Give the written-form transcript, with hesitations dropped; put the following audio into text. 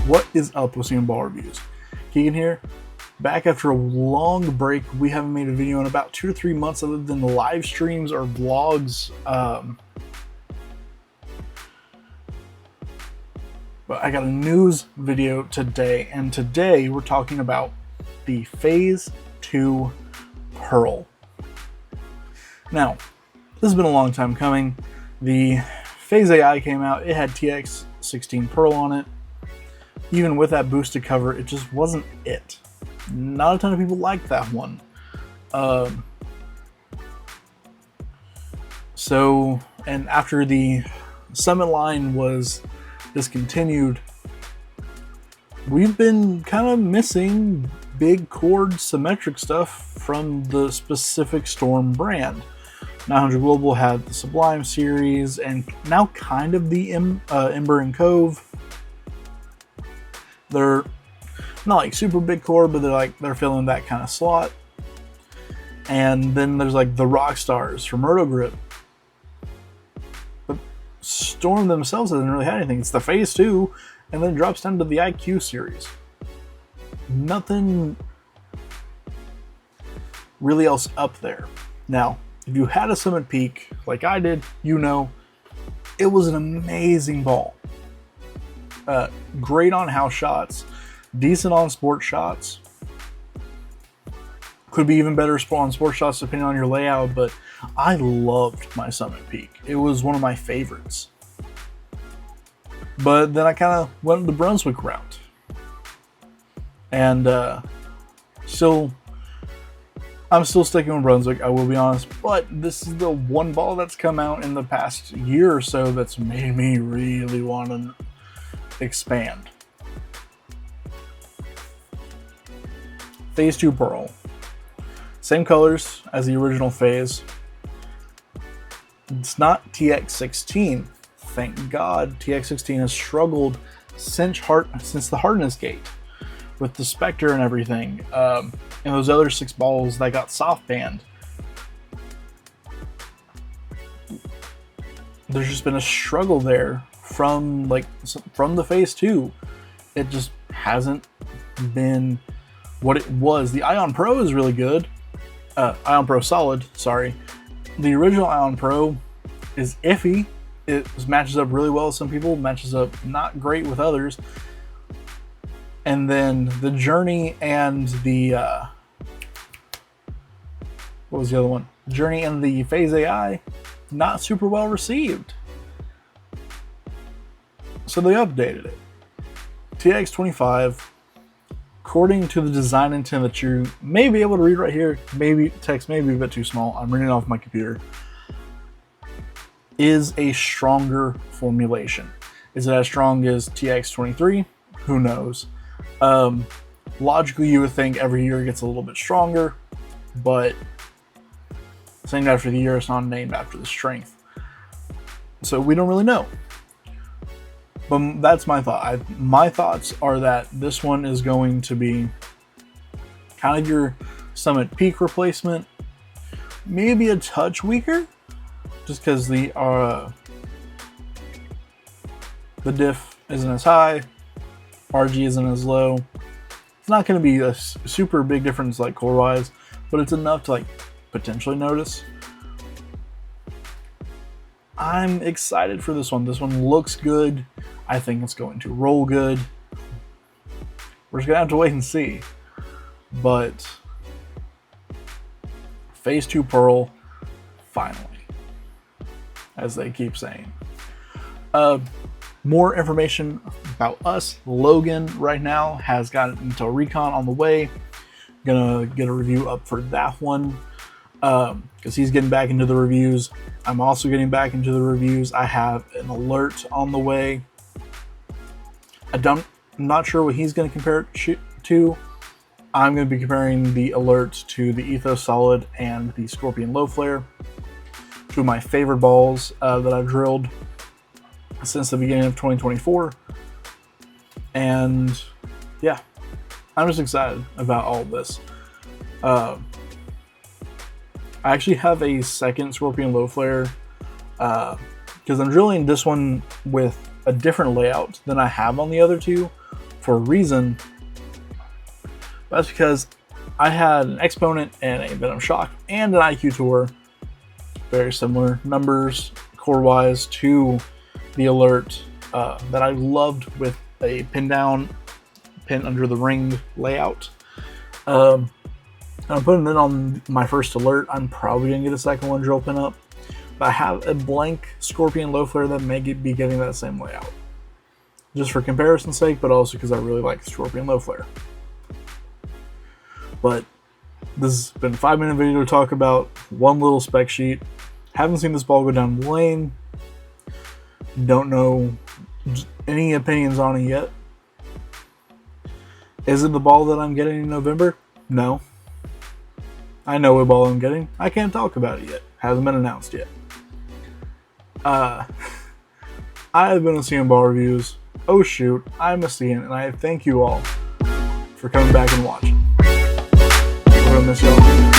What is up, OSIMANews Ball Reviews? Keegan here, back after a long break. We haven't made a video in about 2 to 3 months other than the live streams or vlogs. But I got a news video today, and today we're talking about the Phaze 2 Pearl. Now, this has been a long time coming. The Phaze AI came out, it had TX16 Pearl on it. Even with that boosted cover, it just wasn't it. Not a ton of people liked that one. And after the Summit line was discontinued, we've been kind of missing big chord symmetric stuff from the specific Storm brand. 900 Global had the Sublime series, and now kind of the Ember and Cove. They're not like super big chord, but they're filling that kind of slot. And then there's like the Rock Stars from Roto Grip. But Storm themselves hasn't really had anything. It's the Phaze 2, and then it drops down to the IQ series. Nothing really else up there. Now, if you had a Summit Peak like I did, you know it was an amazing ball. Great on house shots, decent on sport shots. Could be even better on sport shots depending on your layout, but I loved my Summit Peak. It was one of my favorites. But then I kind of went the Brunswick route. And I'm still sticking with Brunswick, I will be honest, but this is the one ball that's come out in the past year or so that's made me really want to expand. Phaze 2 Pearl. Same colors as the original Phaze. It's not TX16. Thank God TX16 has struggled since the hardness gate with the Spectre and everything. And those other 6 balls that got soft banned. There's just been a struggle there from the Phaze 2. It just hasn't been what it was. The Ion Pro is really good. Ion Pro Solid, sorry. The original Ion Pro is iffy. It matches up really well with some people, matches up not great with others. And then the Journey and the what was the other one? Journey and the Phaze AI, not super well received. So they updated it. TX25, according to the design intent that you may be able to read right here, maybe text may be a bit too small, I'm reading it off my computer, is a stronger formulation. Is it as strong as TX23? Who knows? Logically, you would think every year it gets a little bit stronger, but it's named after the year, it's not named after the strength. So we don't really know. But that's my thought. My thoughts are that this one is going to be kind of your Summit Peak replacement, maybe a touch weaker, just because the diff isn't as high, RG isn't as low. It's not going to be a super big difference like core-wise, but it's enough to potentially notice. I'm excited for this one. This one looks good. I think it's going to roll good. We're just going to have to wait and see. But Phaze 2 Pearl, finally, as they keep saying. More information about us. Logan right now has got into recon on the way. Gonna get a review up for that one because he's getting back into the reviews. I'm also getting back into the reviews. I have an alert on the way. I'm not sure what he's going to compare it to. I'm going to be comparing the alert to the Ethos Solid and the Scorpion Low Flare. 2 of my favorite balls that I've drilled since the beginning of 2024. And yeah, I'm just excited about all of this. I actually have a second Scorpion Low Flare because I'm drilling this one with a different layout than I have on the other two for a reason. That's because I had an exponent and a Venom Shock and an IQ Tour, very similar numbers core-wise to the alert that I loved with a pin down, pin under the ring layout. I'm putting it on my first alert. I'm probably going to get a second one drill pin up. But I have a blank Scorpion low flare that may be getting that same layout. Just for comparison's sake, but also because I really like Scorpion low flare. But this has been a 5-minute video to talk about one little spec sheet. Haven't seen this ball go down the lane. Don't know any opinions on it yet. Is it the ball that I'm getting in November? No. I know what ball I'm getting. I can't talk about it yet. Hasn't been announced yet. I have been OSIMAN Ball Reviews. Oh shoot, I'm OSIMAN, and I thank you all for coming back and watching. We're gonna miss y'all.